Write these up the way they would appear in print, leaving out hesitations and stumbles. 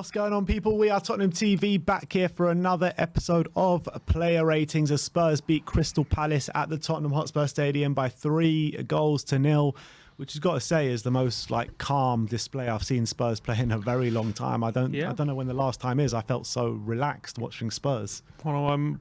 What's going on, people? We are Tottenham TV, back here for another episode of Player Ratings as Spurs beat Crystal Palace at the Tottenham Hotspur Stadium by 3-0, which you've got to say is the most calm display I've seen Spurs play in a very long time. I don't know when the last time is. I felt so relaxed watching Spurs. Well,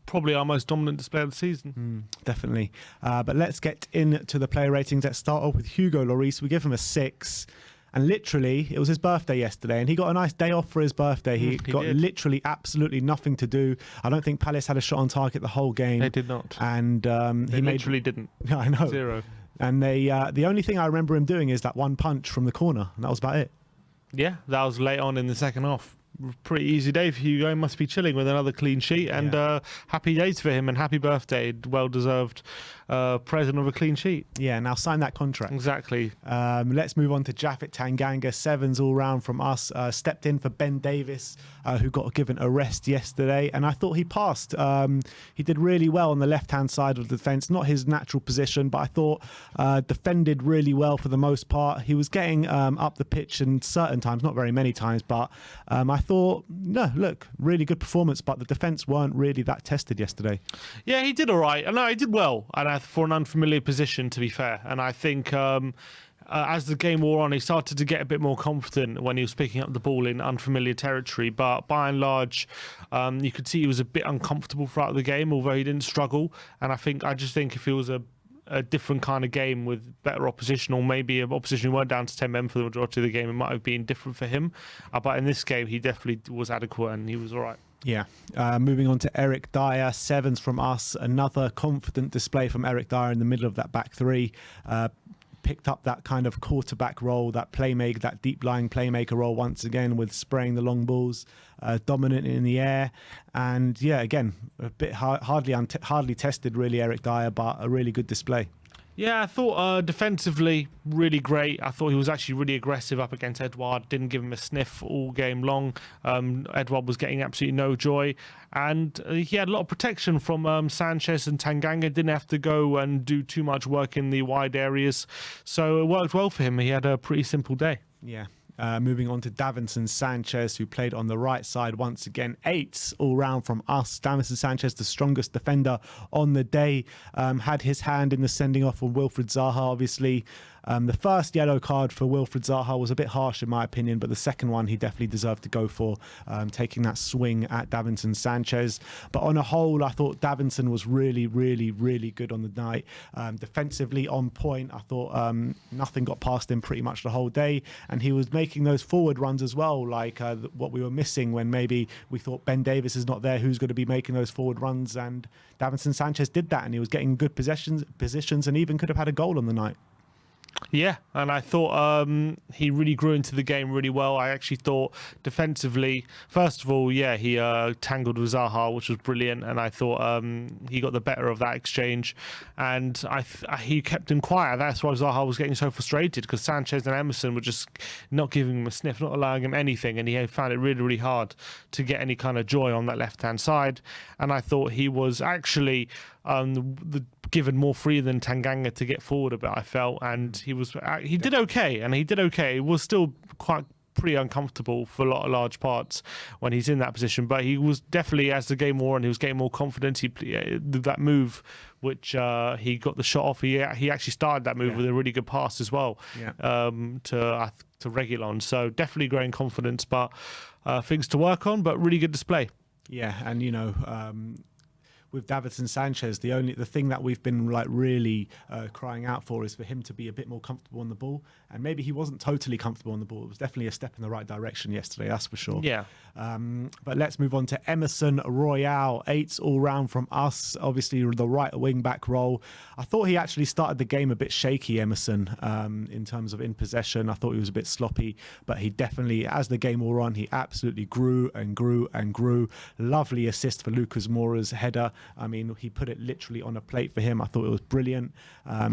probably our most dominant display of the season. Definitely. But let's get into the player ratings. Let's start off with Hugo Laurice. We give him a 6. And literally, it was his birthday yesterday, and he got a nice day off for his birthday. He got literally absolutely nothing to do. I don't think Palace had a shot on target the whole game. They did not. And he literally didn't. I know. 0. And the only thing I remember him doing is that one punch from the corner, and that was about it. Yeah, that was late on in the second half. Pretty easy day for Hugo. Must be chilling with another clean sheet, and happy days for him, and happy birthday. Well-deserved present of a clean sheet. Yeah, now sign that contract. Exactly. Let's move on to Japhet Tanganga. 7s all round from us. Stepped in for Ben Davies, who got given a rest yesterday, and I thought he passed. He did really well on the left-hand side of the defence. Not his natural position, but I thought defended really well for the most part. He was getting up the pitch in certain times, not very many times, but I thought, no, look, really good performance, but the defence weren't really that tested yesterday. Yeah, he did all right. No, he did well, and for an unfamiliar position, to be fair. And I think as the game wore on, he started to get a bit more confident when he was picking up the ball in unfamiliar territory. But by and large, you could see he was a bit uncomfortable throughout the game, although he didn't struggle. And I just think if it was a different kind of game with better opposition, or maybe an opposition who weren't down to 10 men for the majority of the game, it might have been different for him. But in this game, he definitely was adequate and he was all right. Yeah. Moving on to Eric Dier, 7s from us. Another confident display from Eric Dier in the middle of that back three. Picked up that kind of quarterback role, that deep-lying playmaker role once again, with spraying the long balls, dominant in the air. And yeah, again, a bit hardly tested really, Eric Dier, but a really good display. Yeah, I thought defensively really great. I thought he was actually really aggressive up against Edouard. Didn't give him a sniff all game long. Edouard was getting absolutely no joy. And he had a lot of protection from Sanchez and Tanganga. Didn't have to go and do too much work in the wide areas. So it worked well for him. He had a pretty simple day. Yeah. Moving on to Davinson Sanchez, who played on the right side once again. 8s all round from us. Davinson Sanchez, the strongest defender on the day, had his hand in the sending off of Wilfried Zaha, obviously. The first yellow card for Wilfried Zaha was a bit harsh in my opinion, but the second one he definitely deserved to go for, taking that swing at Davinson Sanchez. But on a whole, I thought Davinson was really, really, really good on the night. Defensively on point. I thought nothing got past him pretty much the whole day, and he was making those forward runs as well, what we were missing when maybe we thought Ben Davies is not there, who's going to be making those forward runs, and Davinson Sanchez did that, and he was getting good positions and even could have had a goal on the night. Yeah, and I thought he really grew into the game really well. I actually thought defensively, first of all, he tangled with Zaha, which was brilliant, and I thought he got the better of that exchange, and he kept him quiet. That's why Zaha was getting so frustrated, because Sanchez and Emerson were just not giving him a sniff, not allowing him anything, and he found it really, really hard to get any kind of joy on that left-hand side. And I thought he was actually given more free than Tanganga to get forward a bit, I felt, and he did okay, and he did okay. It was still pretty uncomfortable for large parts when he's in that position, but he was definitely, as the game wore on, he was getting more confidence. That move, which he got the shot off, he actually started that move with a really good pass as well to Regulon. So definitely growing confidence, but things to work on, but really good display. Yeah, and with Davinson Sanchez, the thing that we've been really crying out for is for him to be a bit more comfortable on the ball. And maybe he wasn't totally comfortable on the ball. It was definitely a step in the right direction yesterday, that's for sure. Yeah. But let's move on to Emerson Royal. 8s all round from us. Obviously, the right wing back role. I thought he actually started the game a bit shaky, Emerson, in terms of in possession. I thought he was a bit sloppy, but he definitely, as the game wore on, he absolutely grew and grew and grew. Lovely assist for Lucas Mora's header. I mean, he put it literally on a plate for him. I thought it was brilliant.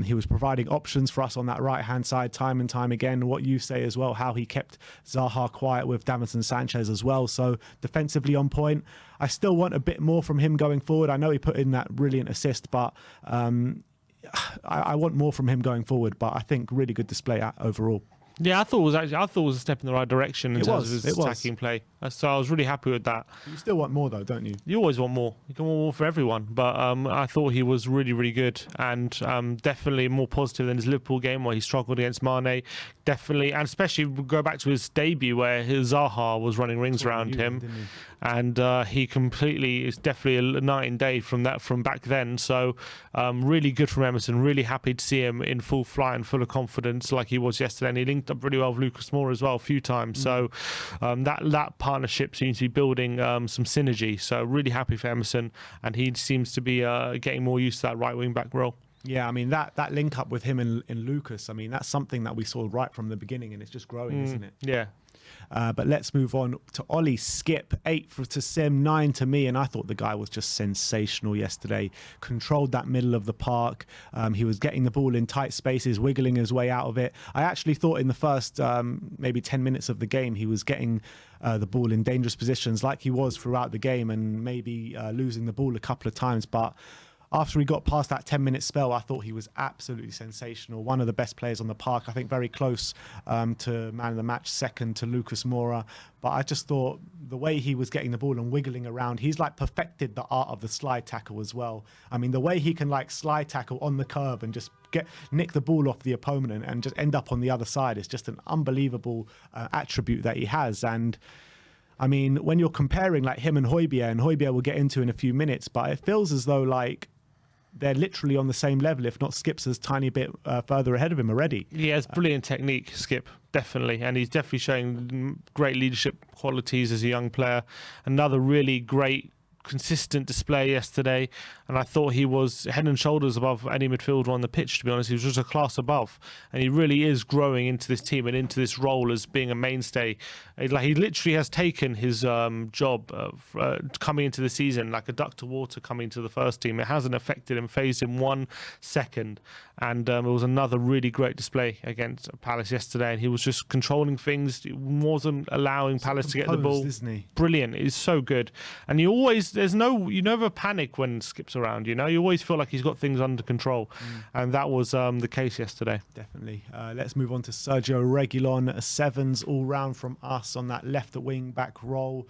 He was providing options for us on that right-hand side time and time again. What you say as well, how he kept Zaha quiet with Davinson Sanchez as well. So defensively on point. I still want a bit more from him going forward. I know he put in that brilliant assist, but I want more from him going forward. But I think really good display overall. Yeah, I thought it was a step in the right direction in terms of his attacking play. So I was really happy with that. You still want more though, don't you? You always want more. You can want more for everyone. But I thought he was really, really good, and definitely more positive than his Liverpool game where he struggled against Mane. Definitely, and especially go back to his debut where his Zaha was running rings around him, and he completely is definitely a night and day from back then. So really good from Emerson. Really happy to see him in full flight and full of confidence like he was yesterday. And he linked up really well with Lucas Mora as well a few times. So that partnership seems to be building some synergy. So really happy for Emerson, and he seems to be getting more used to that right wing back role. Yeah, I mean, that link up with him and Lucas, I mean, that's something that we saw right from the beginning, and it's just growing, isn't it? Yeah. But let's move on to Ollie. Skip, 8 to Sim, 9 to me, and I thought the guy was just sensational yesterday. Controlled that middle of the park. He was getting the ball in tight spaces, wiggling his way out of it. I actually thought in the first maybe 10 minutes of the game he was getting the ball in dangerous positions like he was throughout the game, and maybe losing the ball a couple of times, but after he got past that 10-minute spell, I thought he was absolutely sensational. One of the best players on the park. I think very close to man of the match, second to Lucas Mora. But I just thought the way he was getting the ball and wiggling around, he's like perfected the art of the slide tackle as well. I mean, the way he can like slide tackle on the curve and just nick the ball off the opponent and just end up on the other side is just an unbelievable attribute that he has. And I mean, when you're comparing like him and Hoibier we'll get into in a few minutes, but it feels as though like they're literally on the same level, if not Skip's a tiny bit further ahead of him already. He has brilliant technique, Skip, definitely. And he's definitely showing great leadership qualities as a young player. Another really great, consistent display yesterday, and I thought he was head and shoulders above any midfielder on the pitch, to be honest. He was just a class above, and he really is growing into this team and into this role as being a mainstay. Like, he literally has taken his job coming into the season like a duck to water coming into the first team. It hasn't affected him, phased him 1 second, and it was another really great display against Palace yesterday, and he was just controlling things. He wasn't allowing Palace to get the ball. Isn't he? Brilliant. He's so good, and you never panic when Skip's around, you always feel like he's got things under control, and that was the case yesterday. Definitely. Let's move on to Sergio Regulon, 7s all round from us on that left wing back role.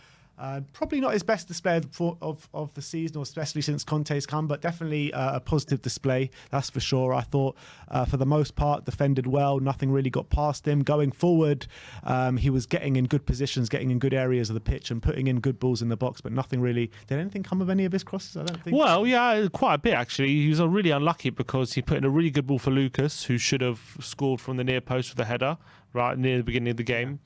Probably not his best display of the season, or especially since Conte's come, but definitely a positive display, that's for sure. I thought for the most part defended well, nothing really got past him. Going forward, he was getting in good positions, getting in good areas of the pitch and putting in good balls in the box, but nothing really. Did anything come of any of his crosses? I don't think. Well, yeah, quite a bit actually. He was really unlucky because he put in a really good ball for Lucas, who should have scored from the near post with a header right near the beginning of the game.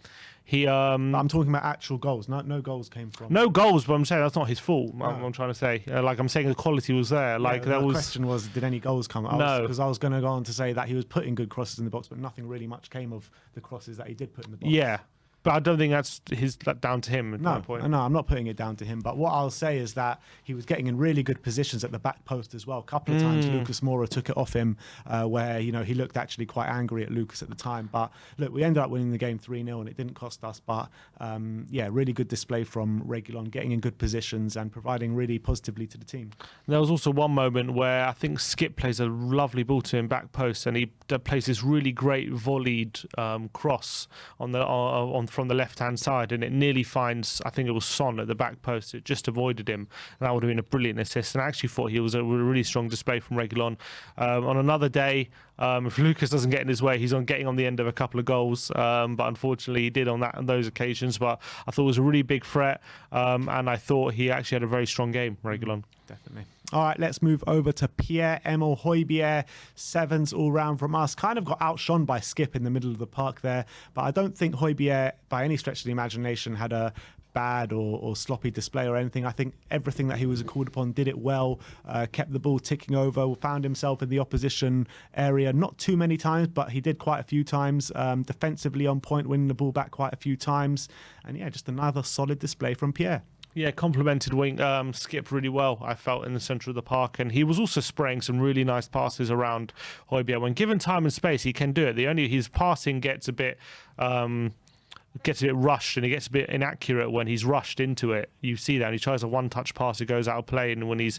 I'm talking about actual goals. No goals came from. No goals, but I'm saying that's not his fault. No. I'm trying to say, I'm saying the quality was there. The question was, did any goals come? No, because I was going to go on to say that he was putting good crosses in the box, but nothing really much came of the crosses that he did put in the box. Yeah. But I don't think that's down to him at that point. No, I'm not putting it down to him. But what I'll say is that he was getting in really good positions at the back post as well. A couple of times Lucas Mora took it off him where, he looked actually quite angry at Lucas at the time. But look, we ended up winning the game 3-0 and it didn't cost us. But really good display from Regulon, getting in good positions and providing really positively to the team. There was also one moment where I think Skip plays a lovely ball to him back post, and he plays this really great volleyed cross from the left-hand side, and it nearly finds, I think it was Son at the back post. It just avoided him, and that would have been a brilliant assist. And I actually thought he was a really strong display from Regulon. On another day, if Lucas doesn't get in his way, he's getting on the end of a couple of goals, but unfortunately he did on those occasions. But I thought it was a really big threat, and I thought he actually had a very strong game, Regulon. Definitely. All right, let's move over to Pierre Hoibier, 7s all round from us. Kind of got outshone by Skip in the middle of the park there, but I don't think Hoibier, by any stretch of the imagination, had a bad or sloppy display or anything. I think everything that he was called upon, did it well, kept the ball ticking over, found himself in the opposition area not too many times, but he did quite a few times, defensively on point, winning the ball back quite a few times. And yeah, just another solid display from Pierre. Yeah, complemented Skip really well, I felt, in the centre of the park. And he was also spraying some really nice passes around Hoibier. When given time and space, he can do it. His passing gets a bit gets a bit rushed and he gets a bit inaccurate when he's rushed into it. You see that, and he tries a one-touch pass, it goes out of play, and when he's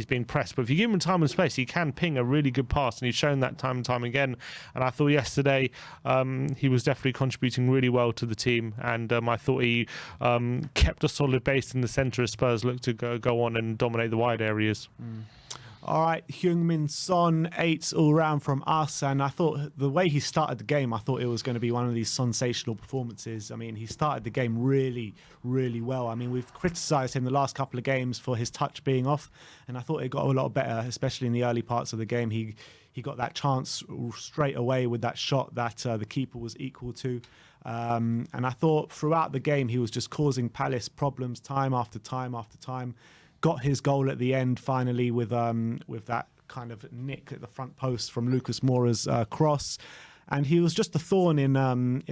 being pressed. But if you give him time and space, he can ping a really good pass, and he's shown that time and time again. And I thought yesterday he was definitely contributing really well to the team, and I thought he kept a solid base in the centre as Spurs looked to go on and dominate the wide areas. All right, Heung-min Son, 8 all round from us. And I thought the way he started the game, I thought it was going to be one of these sensational performances. I mean, he started the game really, really well. I mean, we've criticised him the last couple of games for his touch being off, and I thought it got a lot better, especially in the early parts of the game. He got that chance straight away with that shot that the keeper was equal to. And I thought throughout the game, he was just causing Palace problems time after time after time. Got his goal at the end finally with that kind of nick at the front post from Lucas Mora's cross, and he was just a thorn in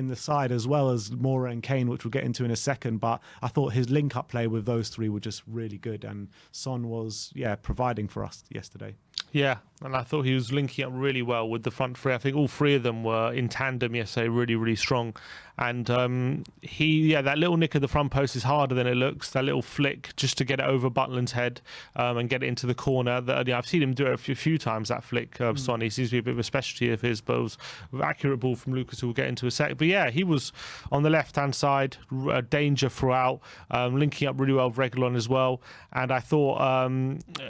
the side as well as Mora and Kane, which we'll get into in a second. But I thought his link-up play with those three were just really good, and Son was providing for us yesterday. Yeah, and I thought he was linking up really well with the front three. I think all three of them were in tandem yesterday, really, really strong. And that little nick at the front post is harder than it looks. That little flick just to get it over Butland's head and get it into the corner. I've seen him do it a few times, that flick. Son, he seems to be a bit of a specialty of his, but it was an accurate ball from Lucas, who we'll get into a sec. But yeah, he was on the left-hand side, danger throughout, linking up really well with Regulon as well. And I thought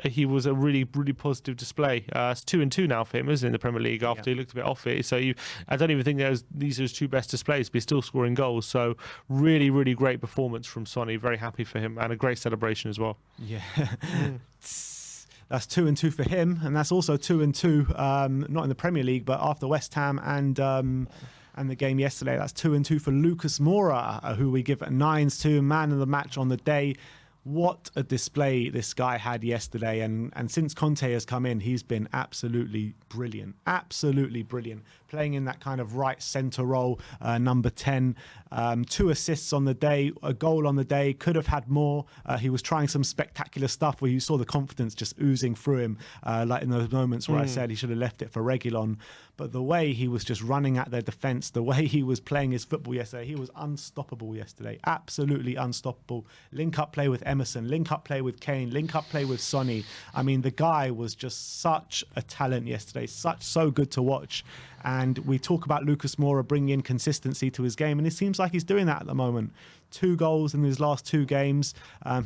he was a really, really positive display. It's 2-2 now for him, isn't it, in the Premier League after he looked a bit off it. So I don't even think these are his two best displays, but he's still scoring goals. So really, really great performance from Sonny. Very happy for him, and a great celebration as well. Yeah. That's 2-2 for him, and that's also 2-2, not in the Premier League, but after West Ham and the game yesterday. That's 2-2 for Lucas Mora, who we give 9s to, man of the match on the day. What a display this guy had yesterday, and since Conte has come in, he's been absolutely brilliant, playing in that kind of right centre role, number 10. 2 assists on the day, a goal on the day, could have had more. He was trying some spectacular stuff where you saw the confidence just oozing through him, like in those moments where I said he should have left it for Regulon. But the way he was just running at their defence, the way he was playing his football yesterday, he was unstoppable yesterday, absolutely unstoppable. Link-up play with Emerson, link-up play with Kane, link-up play with Sonny. I mean, the guy was just such a talent yesterday, so good to watch. And we talk about Lucas Moura bringing in consistency to his game, and it seems like he's doing that at the moment. 2 goals in his last 2 games.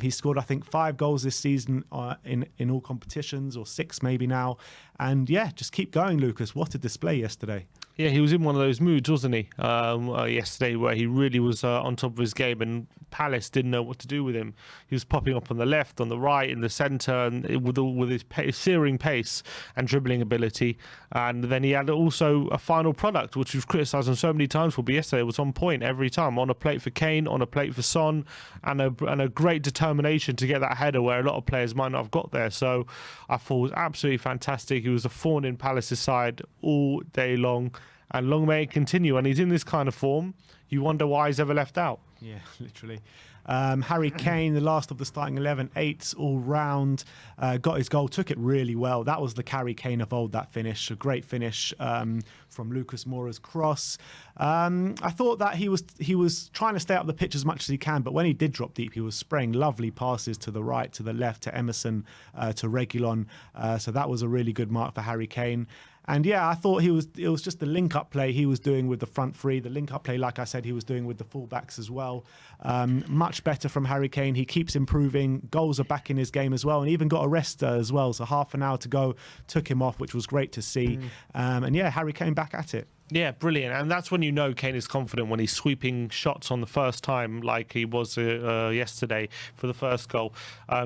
He scored, I think, 5 goals this season in all competitions, or 6 maybe now. And yeah, just keep going, Lucas. What a display yesterday. Yeah, he was in one of those moods, wasn't he, yesterday, where he really was on top of his game, and Palace didn't know what to do with him. He was popping up on the left, on the right, in the centre, and with his searing pace and dribbling ability. And then he had also a final product, which we've criticised on so many times for, but yesterday it was on point every time, on a plate for Kane, on a plate for Son, and a great determination to get that header where a lot of players might not have got there. So I thought it was absolutely fantastic. He was a thorn in Palace's side all day long, and long may it continue. And he's in this kind of form, you wonder why he's ever left out. Yeah, literally. Harry Kane, the last of the starting 11, 8 all round, got his goal, took it really well. That was the Harry Kane of old, that finish. A great finish from Lucas Moura's cross. I thought that he was trying to stay up the pitch as much as he can, but when he did drop deep, he was spraying lovely passes to the right, to the left, to Emerson, to Regulon. So that was a really good mark for Harry Kane. And yeah, I thought it was just the link-up play he was doing with the front three. The link-up play, like I said, he was doing with the fullbacks as well. Much better from Harry Kane. He keeps improving. Goals are back in his game as well, and even got a rest as well. So half an hour to go, took him off, which was great to see. And yeah, Harry Kane back at it. Yeah, brilliant. And that's when you know Kane is confident, when he's sweeping shots on the first time, like he was yesterday for the first goal.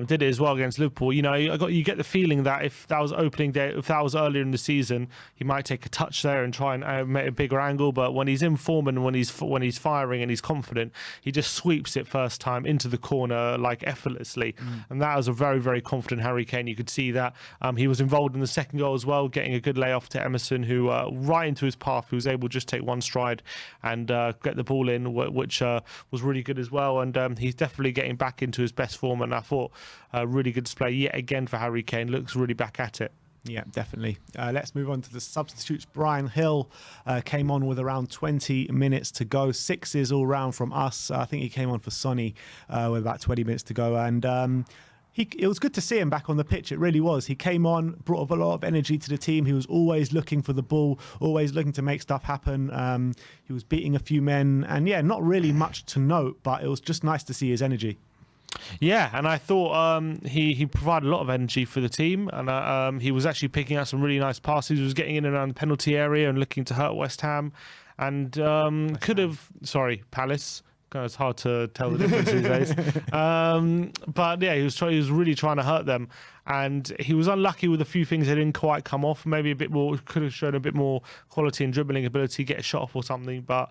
Did it as well against Liverpool. You know, you get the feeling that if that was opening day, if that was earlier in the season, he might take a touch there and try and make a bigger angle. But when he's in form and when he's firing and he's confident, he just sweeps it first time into the corner like effortlessly. And that was a very, very confident Harry Kane. You could see that. He was involved in the second goal as well, getting a good layoff to Emerson, who right into his path. He was able to just take one stride and get the ball in, which was really good as well. And he's definitely getting back into his best form. And I thought a really good display yet again for Harry Kane. Looks really back at it. Yeah, definitely. Let's move on to the substitutes. Brian Hill came on with around 20 minutes to go. Sixes all round from us. I think he came on for Sonny with about 20 minutes to go. And it was good to see him back on the pitch. It really was. He came on, brought a lot of energy to the team. He was always looking for the ball, always looking to make stuff happen. He was beating a few men. And yeah, not really much to note, but it was just nice to see his energy. Yeah, and I thought he provided a lot of energy for the team, and he was actually picking out some really nice passes. He was getting in and around the penalty area and looking to hurt West Ham, and Palace. It's hard to tell the difference these days. But yeah, he was really trying to hurt them, and he was unlucky with a few things that didn't quite come off. Maybe a bit more, could have shown a bit more quality and dribbling ability, get a shot off or something. But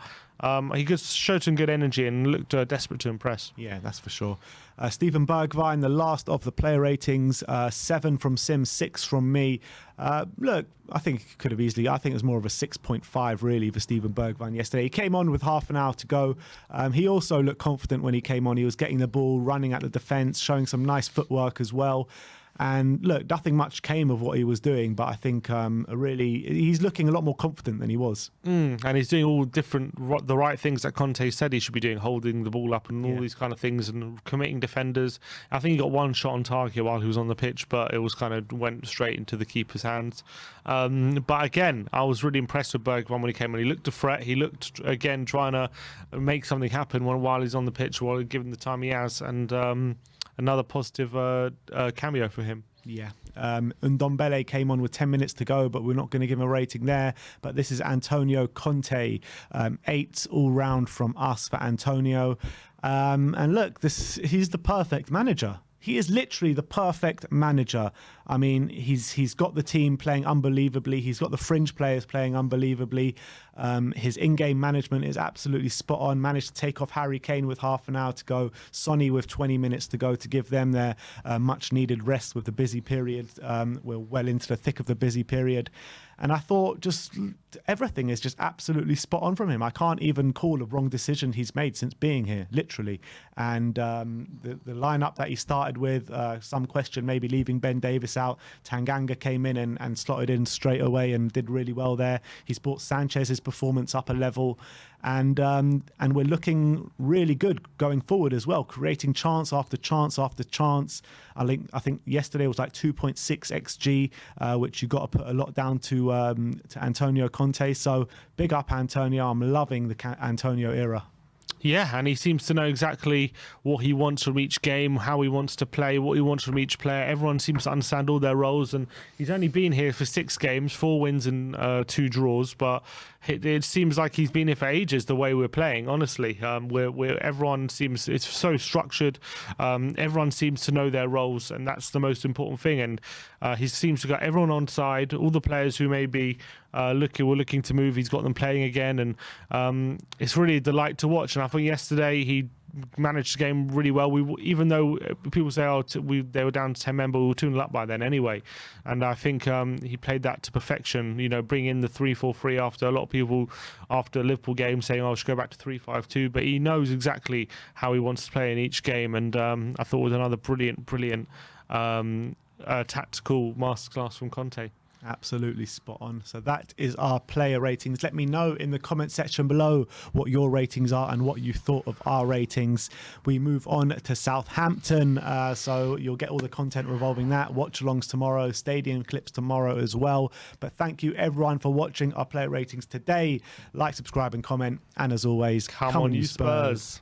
he showed some good energy and looked desperate to impress. Yeah, that's for sure. Stephen Bergvine, the last of the player ratings, 7 from Sim, 6 from me. Look, I think it could have easily, I think it was more of a 6.5 really for Stephen Bergvine yesterday. He came on with half an hour to go. He also looked confident when he came on. He was getting the ball, running at the defence, showing some nice footwork as well. And look, nothing much came of what he was doing, but I think he's looking a lot more confident than he was. And he's doing all the right things that Conte said he should be doing, holding the ball up and all these kind of things and committing defenders. I think he got one shot on target while he was on the pitch, but it was kind of went straight into the keeper's hands. But again, I was really impressed with Bergvine when he came on. He looked a threat. He looked, again, trying to make something happen while he's on the pitch, while given the time he has. And another positive cameo for him. Yeah. Ndombele came on with 10 minutes to go, but we're not going to give him a rating there. But this is Antonio Conte. 8 all round from us for Antonio. And look, he's the perfect manager. He is literally the perfect manager. I mean, he's got the team playing unbelievably. He's got the fringe players playing unbelievably. His in-game management is absolutely spot on. Managed to take off Harry Kane with half an hour to go. Sonny with 20 minutes to go to give them their much-needed rest with the busy period. We're well into the thick of the busy period. And I thought just everything is just absolutely spot on from him. I can't even call a wrong decision he's made since being here, literally. And the lineup that he started with, some question maybe leaving Ben Davis out. Tanganga came in and slotted in straight away and did really well there. He's brought Sanchez's performance up a level. And we're looking really good going forward as well, creating chance after chance after chance. I think yesterday was like 2.6 xG, which you got to put a lot down to Antonio Conte. So big up Antonio. I'm loving the Antonio era. Yeah, and he seems to know exactly what he wants from each game, how he wants to play, what he wants from each player. Everyone seems to understand all their roles, and he's only been here for 6 games, 4 wins and 2 draws, but it seems like he's been here for ages, the way we're playing, honestly. Everyone seems, it's so structured, everyone seems to know their roles, and that's the most important thing, and he seems to got everyone on side, all the players who may be looking to move, he's got them playing again, and it's really a delight to watch. And I think yesterday he managed the game really well. Even though people say they were down to 10 men, but we were 2-0 up by then anyway. And I think he played that to perfection. You know, bring in the 3-4-3 after a lot of people after Liverpool game saying, "Oh, I should go back to 3-5-2." But he knows exactly how he wants to play in each game. And I thought it was another brilliant tactical masterclass from Conte. Absolutely spot on. So that is our player ratings. Let me know in the comment section below what your ratings are and what you thought of our ratings. We move on to Southampton. So you'll get all the content revolving that. Watch alongs tomorrow, stadium clips tomorrow as well. But thank you everyone for watching our player ratings today. Like, subscribe and comment. And as always, come on you Spurs.